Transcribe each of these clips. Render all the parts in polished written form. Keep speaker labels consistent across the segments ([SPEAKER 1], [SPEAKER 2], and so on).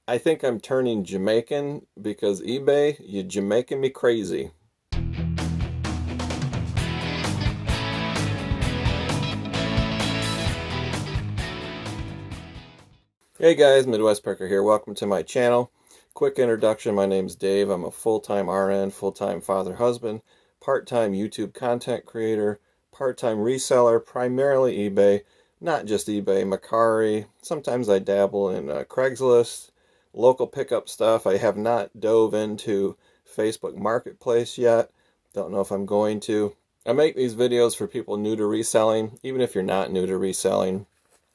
[SPEAKER 1] I think I'm turning Jamaican because eBay, you Jamaican me crazy. Hey guys, Midwest Parker here. Welcome to my channel. Quick introduction, my name's Dave. I'm a full-time RN, full-time father, husband, part-time YouTube content creator, part-time reseller, primarily eBay, not just eBay, Macari. Sometimes I dabble in Craigslist, local pickup stuff. I have not dove into Facebook Marketplace yet. Don't know if I'm going to. I make these videos for people new to reselling. Even if you're not new to reselling,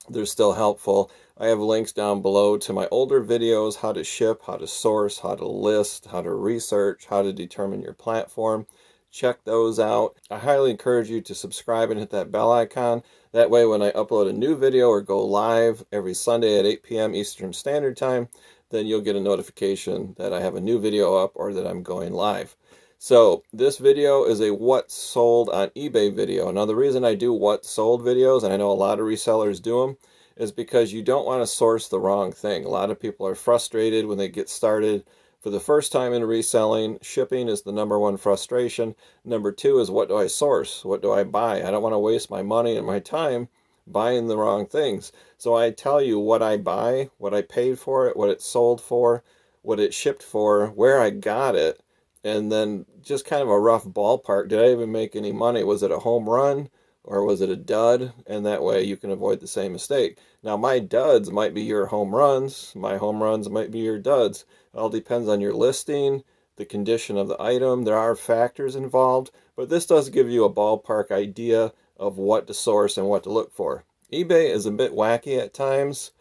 [SPEAKER 1] they're still helpful. I have links down below to my older videos, how to ship, how to source, how to list, how to research, how to determine your platform. Check those out. I highly encourage you to subscribe and hit that bell icon. That way when I upload a new video or go live every Sunday at 8 p.m. Eastern Standard Time, then you'll get a notification that I have a new video up or that I'm going live. So this video is a what sold on eBay video. Now the reason I do what sold videos, and I know a lot of resellers do them, is because you don't want to source the wrong thing. A lot of people are frustrated when they get started. For the first time in reselling, shipping is the #1 frustration. Number 2 is, what do I source? What do I buy? I don't want to waste my money and my time buying the wrong things. So I tell you what I buy, what I paid for it, what it sold for, what it shipped for, where I got it, and then just kind of a rough ballpark. Did I even make any money? Was it a home run or was it a dud? And that way you can avoid the same mistake. Now my duds might be your home runs. My home runs might be your duds. It all depends on your listing, the condition of the item. There are factors involved, but this does give you a ballpark idea of what to source and what to look for. eBay is a bit wacky at times.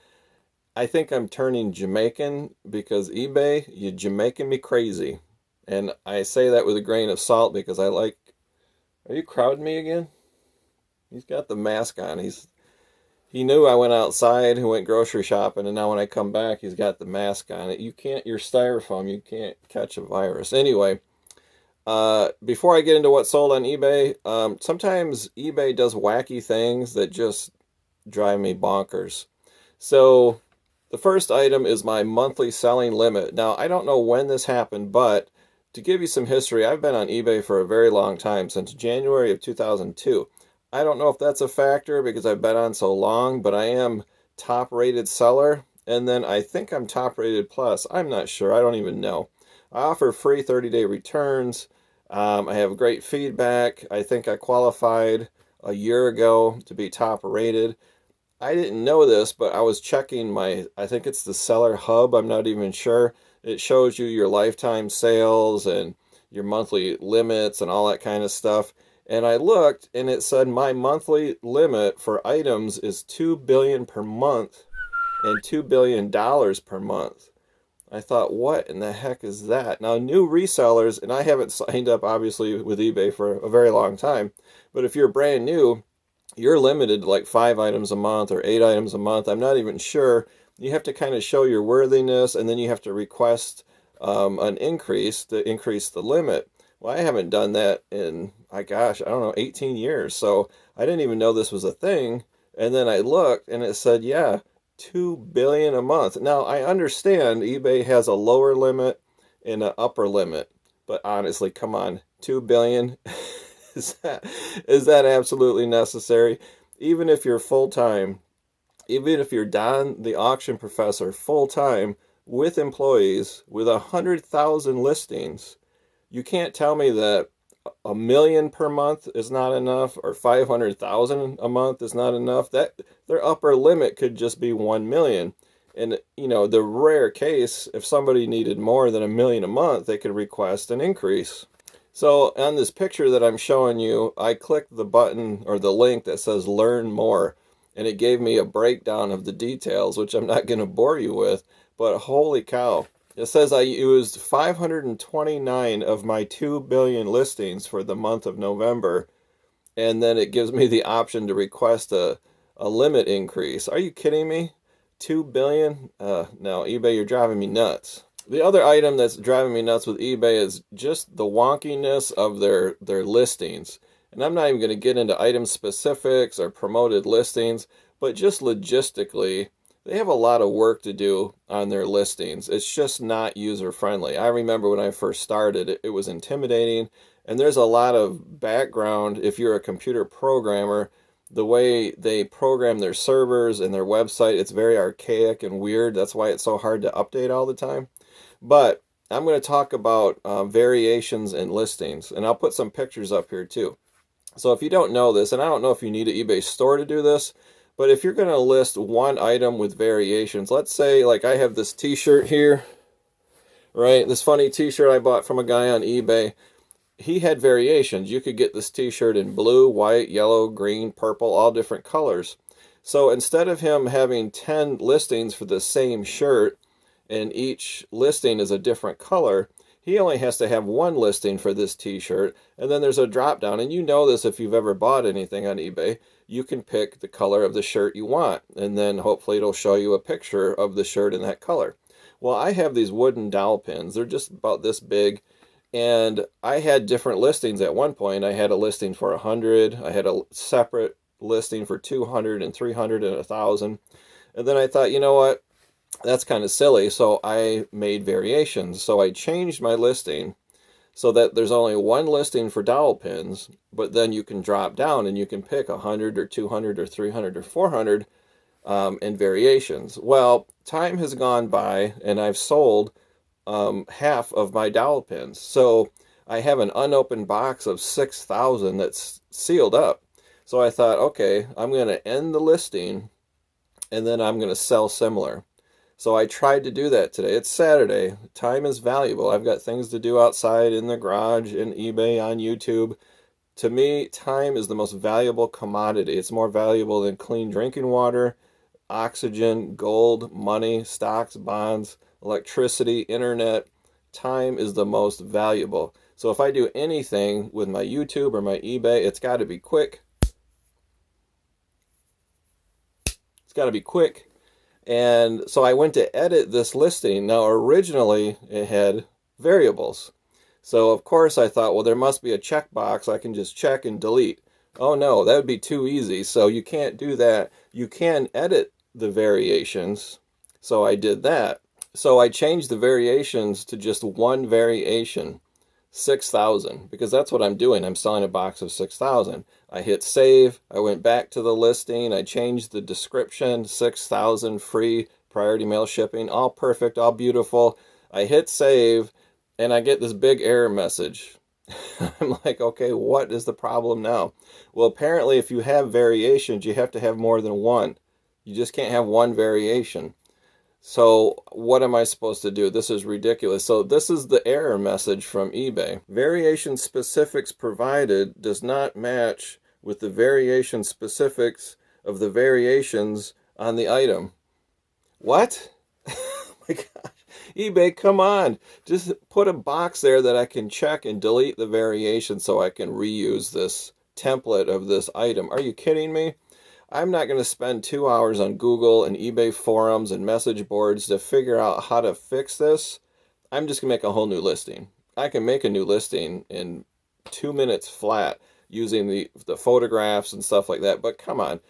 [SPEAKER 1] I think I'm turning Jamaican because eBay, you Jamaican me crazy. And I say that with a grain of salt because I like... Are you crowding me again? He's got the mask on. He knew I went outside and went grocery shopping, and now when I come back, he's got the mask on. You're styrofoam. You can't catch a virus. Anyway, before I get into what sold on eBay, sometimes eBay does wacky things that just drive me bonkers. So the first item is my monthly selling limit. Now, I don't know when this happened, but to give you some history, I've been on eBay for a very long time, since January of 2002. I don't know if that's a factor because I've been on so long, but I am top rated seller, and then I think I'm top rated plus. I'm not sure. I don't even know. I offer free 30-day returns. I have great feedback. I think I qualified a year ago to be top rated. I didn't know this, but I was checking I think it's the seller hub. I'm not even sure. It shows you your lifetime sales and your monthly limits and all that kind of stuff. And I looked and it said my monthly limit for items is $2 billion per month and $2 billion per month. I thought, what in the heck is that? Now, new resellers, and I haven't signed up obviously with eBay for a very long time, but if you're brand new, you're limited to like 5 items a month or 8 items a month. I'm not even sure. You have to kind of show your worthiness, and then you have to request an increase to increase the limit. Well, I haven't done that in, I don't know, 18 years. So I didn't even know this was a thing. And then I looked and it said, yeah, 2 billion a month. Now I understand eBay has a lower limit and an upper limit, but honestly, come on, 2 billion. Is that absolutely necessary? Even if you're full-time, even if you're Don the auction professor full-time with employees with 100,000 listings, you can't tell me that a million per month is not enough or 500,000 a month is not enough. That their upper limit could just be 1 million. And the rare case, if somebody needed more than a million a month, they could request an increase. So on this picture that I'm showing you, I clicked the button or the link that says learn more, and it gave me a breakdown of the details, which I'm not going to bore you with, but holy cow. It says I used 529 of my 2 billion listings for the month of November, and then it gives me the option to request a limit increase. Are you kidding me? 2 billion? No, eBay, you're driving me nuts. The other item that's driving me nuts with eBay is just the wonkiness of their listings. And I'm not even going to get into item specifics or promoted listings, but just logistically, they have a lot of work to do on their listings. It's just not user friendly. I remember when I first started, it was intimidating, and there's a lot of background. If you're a computer programmer, the way they program their servers and their website, it's very archaic and weird. That's why it's so hard to update all the time. But I'm going to talk about variations in listings, and I'll put some pictures up here too. So if you don't know this, and I don't know if you need an eBay store to do this, but if you're going to list one item with variations, let's say like I have this t-shirt here, right? This funny t-shirt I bought from a guy on eBay. He had variations. You could get this t-shirt in blue, white, yellow, green, purple, all different colors. So instead of him having 10 listings for the same shirt, and each listing is a different color, he only has to have one listing for this t-shirt, and then there's a drop down, and you know this if you've ever bought anything on eBay. You can pick the color of the shirt you want, and then hopefully it'll show you a picture of the shirt in that color. Well, I have these wooden dowel pins. They're just about this big, and I had different listings at one point. I had a listing for 100. I had a separate listing for 200 and 300 and 1,000. And then I thought, you know what? That's kind of silly, so I made variations. So I changed my listing so that there's only one listing for dowel pins, but then you can drop down and you can pick 100 or 200 or 300 or 400 in variations. Well, time has gone by and I've sold half of my dowel pins. So I have an unopened box of 6,000 that's sealed up. So I thought, okay, I'm going to end the listing and then I'm going to sell similar. So I tried to do that today. It's Saturday. Time is valuable. I've got things to do outside, in the garage, in eBay, on YouTube. To me, time is the most valuable commodity. It's more valuable than clean drinking water, oxygen, gold, money, stocks, bonds, electricity, internet. Time is the most valuable. So if I do anything with my YouTube or my eBay, it's got to be quick. It's got to be quick. And so I went to edit this listing. Now, originally, it had variables. So, of course, I thought, well, there must be a checkbox. I can just check and delete. Oh, no, that would be too easy. So you can't do that. You can edit the variations. So I did that. So I changed the variations to just one variation, 6,000, because that's what I'm doing. I'm selling a box of 6,000. I hit save. I went back to the listing. I changed the description, 6,000 free priority mail shipping, all perfect, all beautiful. I hit save and I get this big error message. I'm like, okay, what is the problem now? Well, apparently if you have variations, you have to have more than one. You just can't have one variation. So what am I supposed to do? This is ridiculous. So this is the error message from eBay. Variation specifics provided does not match with the variation specifics of the variations on the item. What? Oh my gosh. eBay, come on. Just put a box there that I can check and delete the variation so I can reuse this template of this item. Are you kidding me? I'm not going to spend 2 hours on Google and eBay forums and message boards to figure out how to fix this. I'm just going to make a whole new listing. I can make a new listing in 2 minutes flat using the photographs and stuff like that. But come on.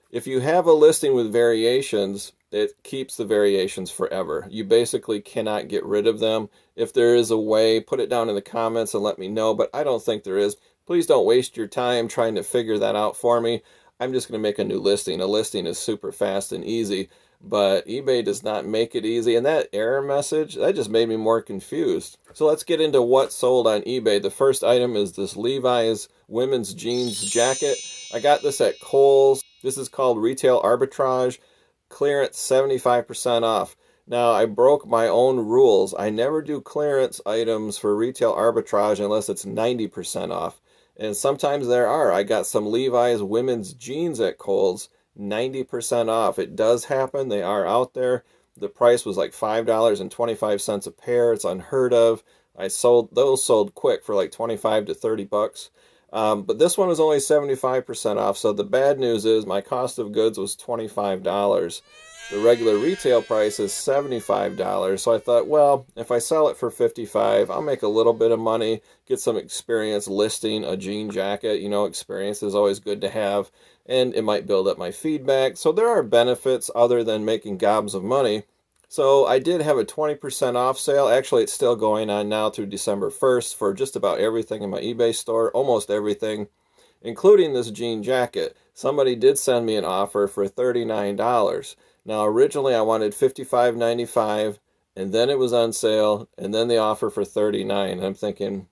[SPEAKER 1] If you have a listing with variations, it keeps the variations forever. You basically cannot get rid of them. If there is a way, put it down in the comments and let me know. But I don't think there is. Please don't waste your time trying to figure that out for me. I'm just going to make a new listing. A listing is super fast and easy, but eBay does not make it easy. And that error message, that just made me more confused. So let's get into what sold on eBay. The first item is this Levi's women's jeans jacket. I got this at Kohl's. This is called Retail Arbitrage. Clearance 75% off. Now, I broke my own rules. I never do clearance items for Retail Arbitrage unless it's 90% off. And sometimes there are. I got some Levi's women's jeans at Kohl's, 90% off. It does happen. They are out there. The price was like $5.25 a pair. It's unheard of. Those sold quick for like 25 to 30 bucks. But this one was only 75% off. So the bad news is my cost of goods was $25. The regular retail price is $75. So I thought, well, if I sell it for $55, I'll make a little bit of money, get some experience listing a jean jacket. You know, experience is always good to have, and it might build up my feedback. So there are benefits other than making gobs of money. So I did have a 20% off sale. Actually, it's still going on now through December 1st for just about everything in my eBay store, almost everything, including this jean jacket. Somebody did send me an offer for $39. Now, originally I wanted $55.95, and then it was on sale, and then the offer for $39. I'm thinking,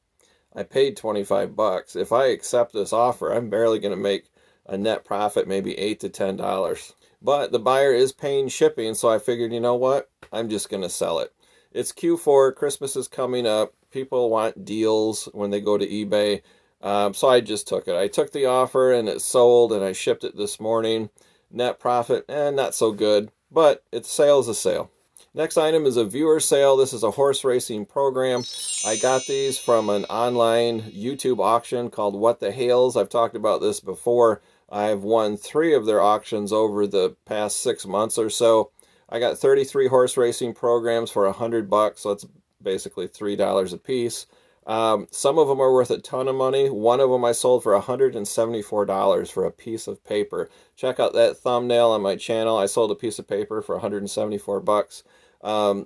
[SPEAKER 1] I paid $25. If I accept this offer, I'm barely going to make a net profit, maybe $8 to $10. But the buyer is paying shipping, so I figured, you know what? I'm just going to sell it. It's Q4, Christmas is coming up. People want deals when they go to eBay. So I just took it. I took the offer and it sold, and I shipped it this morning. Net profit, not so good, but it's sale's a sale. Next item is a viewer sale. This is a horse racing program. I got these from an online YouTube auction called What the Hales. I've talked about this before. I've won 3 of their auctions over the past 6 months or so. I got 33 horse racing programs for $100, so it's basically $3 a piece. Some of them are worth a ton of money. One of them I sold for $174 for a piece of paper. Check out that thumbnail on my channel. I sold a piece of paper for $174.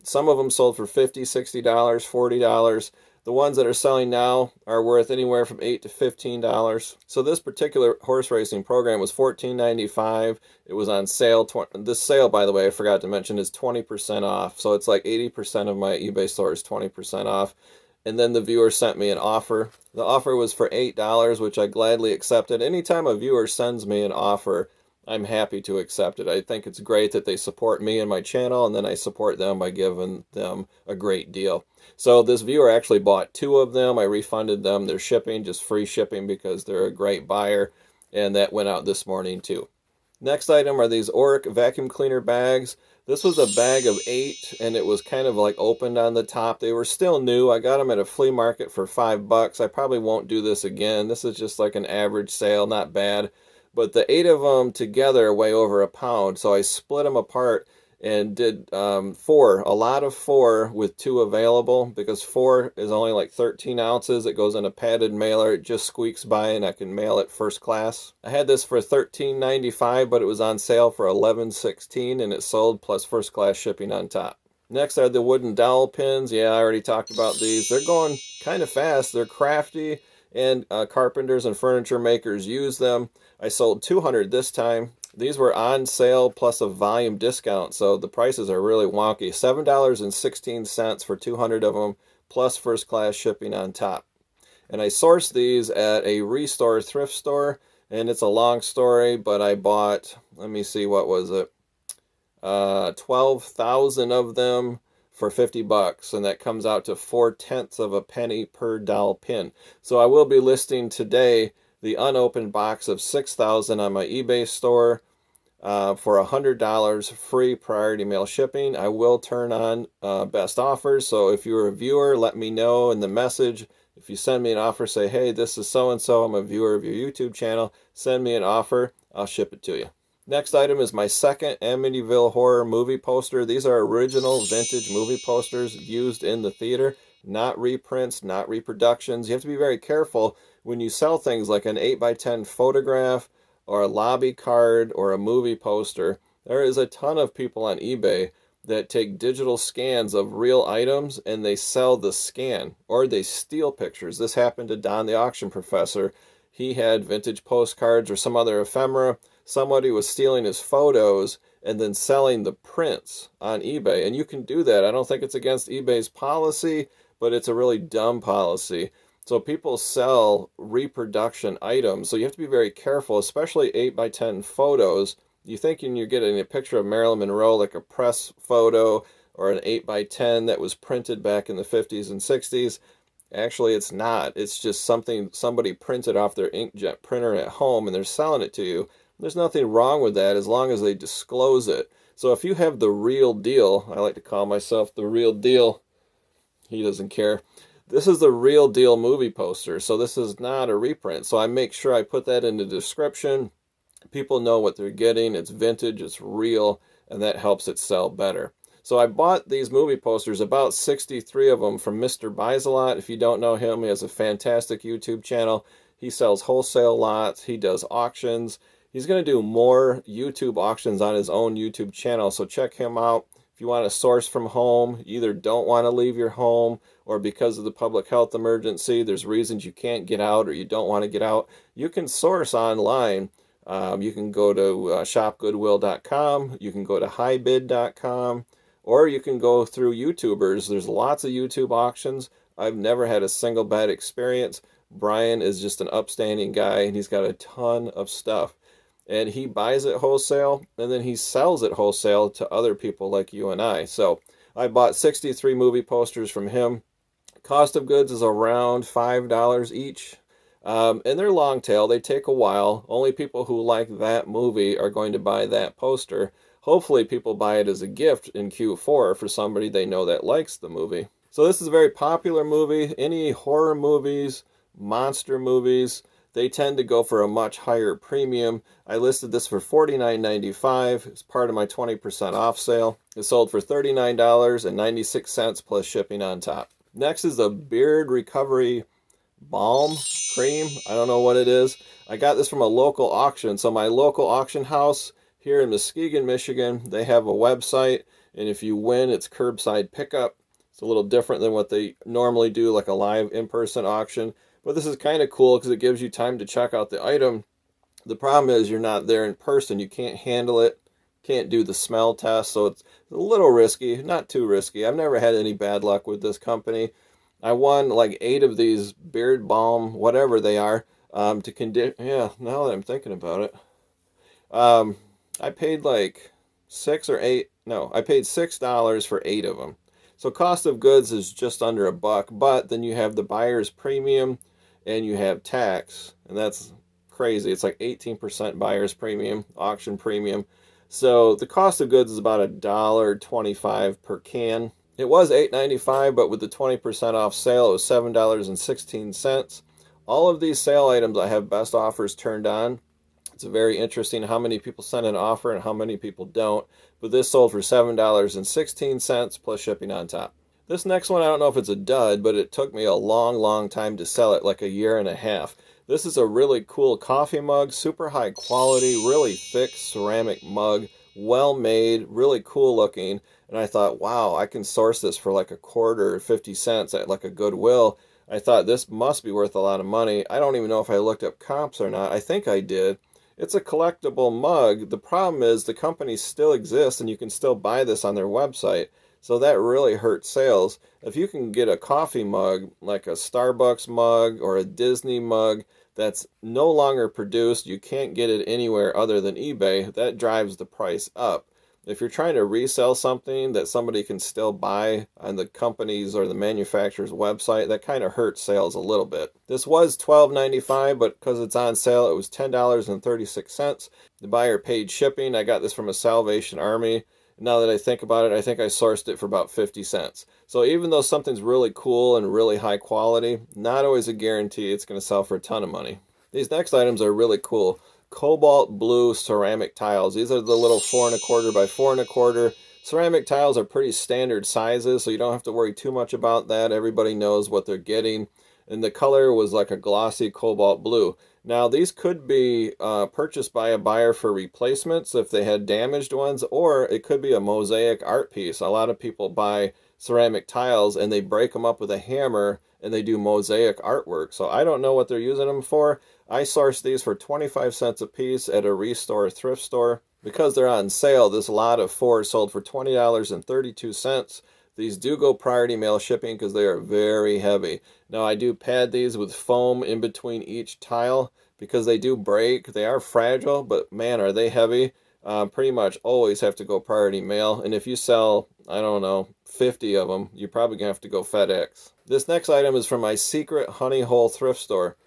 [SPEAKER 1] Some of them sold for $50, $60, $40. The ones that are selling now are worth anywhere from $8 to $15. So this particular horse racing program was $14.95. It was on sale. This sale, by the way, I forgot to mention, is 20% off. So it's like 80% of my eBay store is 20% off. And then the viewer sent me an offer. The offer was for $8, which I gladly accepted. Anytime a viewer sends me an offer, I'm happy to accept it. I think it's great that they support me and my channel, and then I support them by giving them a great deal. So this viewer actually bought 2 of them. I refunded them their shipping, just free shipping, because they're a great buyer, and that went out this morning too. Next item are these Oreck vacuum cleaner bags. This was a bag of 8, and it was kind of like opened on the top. They were still new. I got them at a flea market for $5. I probably won't do this again. This is just like an average sale, not bad. But the 8 of them together weigh over a pound, so I split them apart and did 4, a lot of 4 with 2 available, because 4 is only like 13 ounces. It goes in a padded mailer. It just squeaks by, and I can mail it first class. I had this for $13.95, but it was on sale for $11.16, and it sold plus first class shipping on top. Next are the wooden dowel pins. Yeah, I already talked about these. They're going kind of fast. They're crafty, and carpenters and furniture makers use them. I sold 200 this time. These were on sale plus a volume discount, so the prices are really wonky. $7.16 for 200 of them, plus first class shipping on top. And I sourced these at a Restore thrift store, and it's a long story, but I bought, let me see, what was it? 12,000 of them for $50, and that comes out to 4/10 of a penny per dowel pin. So I will be listing today the unopened box of 6,000 on my eBay store for $100 free priority mail shipping. I will turn on best offers, so if you're a viewer, let me know in the message. If you send me an offer, say, hey, this is so-and-so, I'm a viewer of your YouTube channel, send me an offer, I'll ship it to you. Next item is my second Amityville Horror movie poster. These are original vintage movie posters used in the theater, not reprints, not reproductions. You have to be very careful when you sell things like an 8x10 photograph or a lobby card or a movie poster. There is a ton of people on eBay that take digital scans of real items and they sell the scan, or they steal pictures. This happened to Don the auction professor. He had vintage postcards or some other ephemera. Somebody was stealing his photos and then selling the prints on eBay. And you can do that. I don't think it's against eBay's policy, but it's a really dumb policy. So people sell reproduction items. So you have to be very careful, especially 8x10 photos. You thinking you're getting a picture of Marilyn Monroe, like a press photo, or an 8x10 that was printed back in the 50s and 60s. Actually, it's not. It's just something somebody printed off their inkjet printer at home, and they're selling it to you. There's nothing wrong with that as long as they disclose it. So if you have the real deal, I like to call myself the real deal. He doesn't care. This is the real deal movie poster, so this is not a reprint. So I make sure I put that in the description. People know what they're getting. It's vintage, it's real, and that helps it sell better. So I bought these movie posters, about 63 of them, from Mr. Buys a Lot. If you don't know him, he has a fantastic YouTube channel. He sells wholesale lots. He does auctions. He's going to do more YouTube auctions on his own YouTube channel, so check him out. If you want to source from home, you either don't want to leave your home, or because of the public health emergency, there's reasons you can't get out or you don't want to get out, you can source online. You can go to shopgoodwill.com, you can go to highbid.com, or you can go through YouTubers. There's lots of YouTube auctions. I've never had a single bad experience. Brian is just an upstanding guy, and he's got a ton of stuff. And he buys it wholesale, and then he sells it wholesale to other people like you and I. So I bought 63 movie posters from him. Cost of goods is around $5 each. And they're long tail. They take a while. Only people who like that movie are going to buy that poster. Hopefully people buy it as a gift in Q4 for somebody they know that likes the movie. So this is a very popular movie. Any horror movies, monster movies, they tend to go for a much higher premium. I listed this for $49.95. It's part of my 20% off sale. It sold for $39.96 plus shipping on top. Next is a beard recovery balm cream. I don't know what it is. I got this from a local auction. So my local auction house here in Muskegon, Michigan, they have a website, and if you win, it's curbside pickup. It's a little different than what they normally do, like a live in-person auction. But this is kind of cool because it gives you time to check out the item. The problem is you're not there in person. You can't handle it, can't do the smell test, so it's a little risky, not too risky. I've never had any bad luck with this company. I won like 8 of these beard balm, whatever they are, to condition. Yeah, now that I'm thinking about it. I paid like 6 or 8. No, I paid $6 for 8 of them. So cost of goods is just under $1, but then you have the buyer's premium and you have tax, and that's crazy. It's like 18% buyer's premium, auction premium. So the cost of goods is about $1.25 per can. It was $8.95, but with the 20% off sale, it was $7.16. All of these sale items I have best offers turned on. It's very interesting how many people send an offer and how many people don't. But this sold for $7.16 plus shipping on top. This next one, I don't know if it's a dud, but it took me a long time to sell it, like a year and a half. This is a really cool coffee mug, super high quality, really thick ceramic mug, well made, really cool looking. And I thought, wow, I can source this for like a quarter, 50 cents at like a Goodwill. I thought this must be worth a lot of money. I don't even know if I looked up comps or not. I think I did. It's a collectible mug. The problem is the company still exists and you can still buy this on their website. So that really hurts sales. If you can get a coffee mug, like a Starbucks mug or a Disney mug, that's no longer produced, you can't get it anywhere other than eBay, that drives the price up. If you're trying to resell something that somebody can still buy on the company's or the manufacturer's website, that kind of hurts sales a little bit. This was $12.95, but because it's on sale, it was $10.36. The buyer paid shipping. I got this from a Salvation Army. Now that I think about it, I think I sourced it for about 50 cents. So even though something's really cool and really high quality, not always a guarantee it's going to sell for a ton of money. These next items are really cool. Cobalt blue ceramic tiles. These are the little 4 1/4 by 4 1/4. Ceramic tiles are pretty standard sizes, so you don't have to worry too much about that. Everybody knows what they're getting. And the color was like a glossy cobalt blue. Now, these could be purchased by a buyer for replacements if they had damaged ones, or it could be a mosaic art piece. A lot of people buy ceramic tiles and they break them up with a hammer and they do mosaic artwork. So I don't know what they're using them for. I sourced these for 25 cents a piece at a Restore thrift store. Because they're on sale, this lot of 4 sold for $20.32. These do go priority mail shipping because they are very heavy. Now I do pad these with foam in between each tile because they do break. They are fragile, but man, are they heavy. Pretty much always have to go priority mail. And if you sell, I don't know, 50 of them, you're probably going to have to go FedEx. This next item is from my secret honey hole thrift store.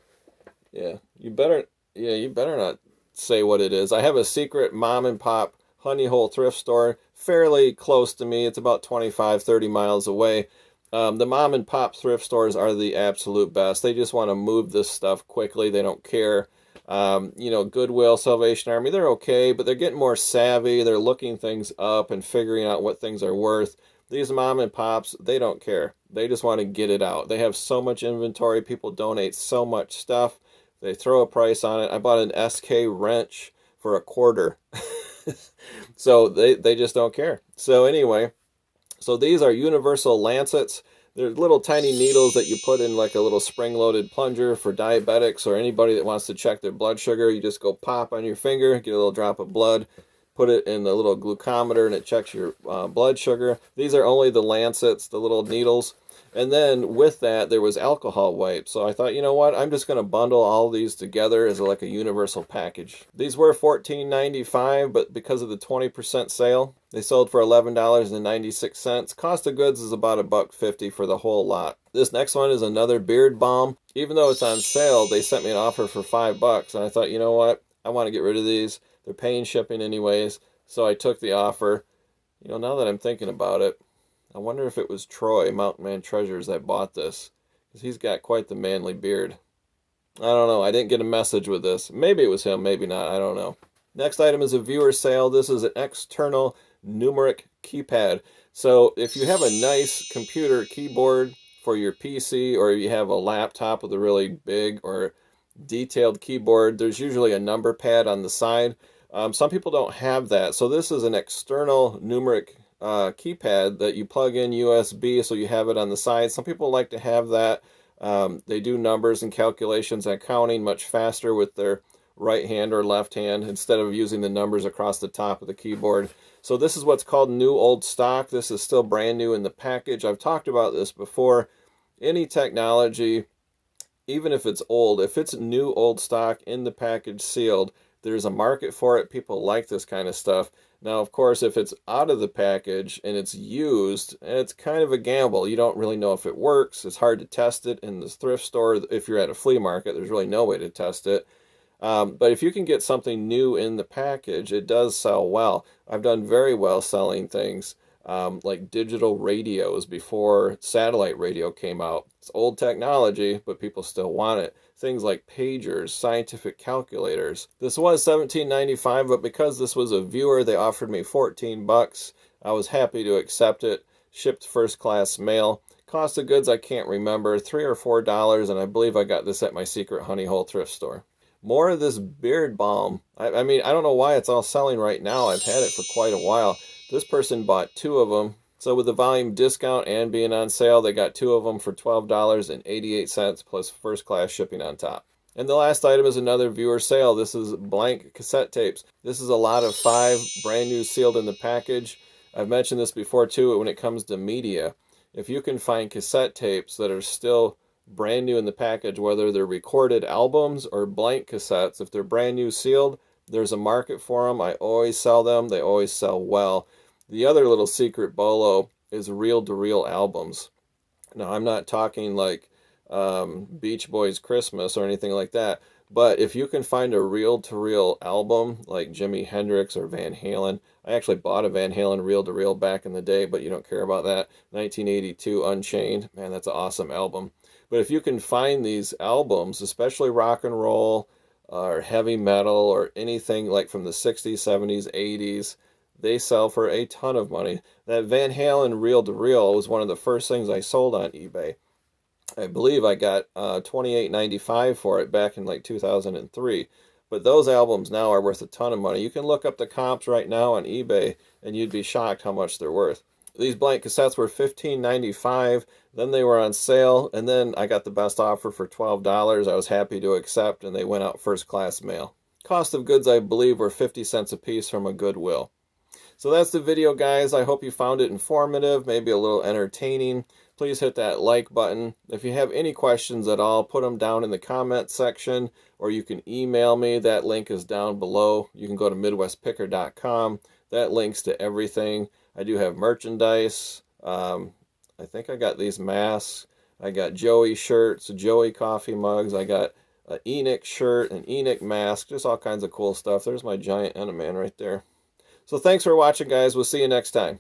[SPEAKER 1] You better not say what it is. I have a secret mom and pop honey hole thrift store fairly close to me. It's about 25-30 miles away. The mom and pop thrift stores are the absolute best. They just want to move this stuff quickly. They don't care. You know, Goodwill, Salvation Army, they're okay, but they're getting more savvy. They're looking things up and figuring out what things are worth. These mom and pops, they don't care. They just want to get it out. They have so much inventory. People donate so much stuff. They throw a price on it. I bought an SK wrench for a quarter. So they just don't care. So anyway, so these are universal lancets. They're little tiny needles that you put in like a little spring-loaded plunger for diabetics or anybody that wants to check their blood sugar. You just go pop on your finger, get a little drop of blood, put it in the little glucometer, and it checks your blood sugar. These are only the lancets, the little needles. And then with that, there was alcohol wipes. So I thought, you know what? I'm just going to bundle all these together as like a universal package. These were $14.95, but because of the 20% sale, they sold for $11.96. Cost of goods is about $1.50 for the whole lot. This next one is another beard balm. Even though it's on sale, they sent me an offer for $5. And I thought, you know what? I want to get rid of these. They're paying shipping anyways. So I took the offer. You know, now that I'm thinking about it, I wonder if it was Troy, Mountain Man Treasures, that bought this. Because he's got quite the manly beard. I don't know. I didn't get a message with this. Maybe it was him, maybe not. I don't know. Next item is a viewer sale. This is an external Numeric keypad. So if you have a nice computer keyboard for your PC, or you have a laptop with a really big or detailed keyboard, there's usually a number pad on the side. Some people don't have that. So this is an external Numeric keypad that you plug in USB, so you have it on the side. Some people like to have that. They do numbers and calculations and counting much faster with their right hand or left hand instead of using the numbers across the top of the keyboard. So this is what's called new old stock. This is still brand new in the package. I've talked about this before. Any technology, even if it's old, if it's new old stock in the package sealed, there's a market for it. People like this kind of stuff. Now, of course, if it's out of the package and it's used, it's kind of a gamble. You don't really know if it works. It's hard to test it in the thrift store. If you're at a flea market, there's really no way to test it. But if you can get something new in the package, it does sell well. I've done very well selling things like digital radios before satellite radio came out. It's old technology, but people still want it. Things like pagers, scientific calculators. This was $17.95, but because this was a viewer, they offered me $14. I was happy to accept it. Shipped first class mail. Cost of goods I can't remember, $3 or $4, and I believe I got this at my secret honey hole thrift store. More of this beard balm. I mean, I don't know why it's all selling right now. I've had it for quite a while. This person bought 2 of them. So with the volume discount and being on sale, they got 2 of them for $12.88 plus first class shipping on top. And the last item is another viewer sale. This is blank cassette tapes. This is a lot of 5 brand new sealed in the package. I've mentioned this before too when it comes to media. If you can find cassette tapes that are still brand new in the package, whether they're recorded albums or blank cassettes, if they're brand new sealed, there's a market for them. I always sell them. They always sell well. The other little secret BOLO is reel-to-reel albums. Now, I'm not talking like Beach Boys Christmas or anything like that, but if you can find a reel-to-reel album like Jimi Hendrix or Van Halen, I actually bought a Van Halen reel-to-reel back in the day, but you don't care about that. 1982 Unchained, man, that's an awesome album. But if you can find these albums, especially rock and roll or heavy metal or anything like from the 60s, 70s, 80s, they sell for a ton of money. That Van Halen reel-to-reel was one of the first things I sold on eBay. I believe I got $28.95 for it back in like 2003. But those albums now are worth a ton of money. You can look up the comps right now on eBay, and you'd be shocked how much they're worth. These blank cassettes were $15.95. Then they were on sale, and then I got the best offer for $12. I was happy to accept, and they went out first class mail. Cost of goods, I believe, were 50 cents a piece from a Goodwill. So that's the video, guys. I hope you found it informative, maybe a little entertaining. Please hit that like button. If you have any questions at all, put them down in the comment section, or you can email me. That link is down below. You can go to MidwestPicker.com. That links to everything. I do have merchandise. I think I got these masks. I got Joey shirts, Joey coffee mugs. I got an Enoch shirt, an Enoch mask, just all kinds of cool stuff. There's my giant Enderman right there. So thanks for watching, guys. We'll see you next time.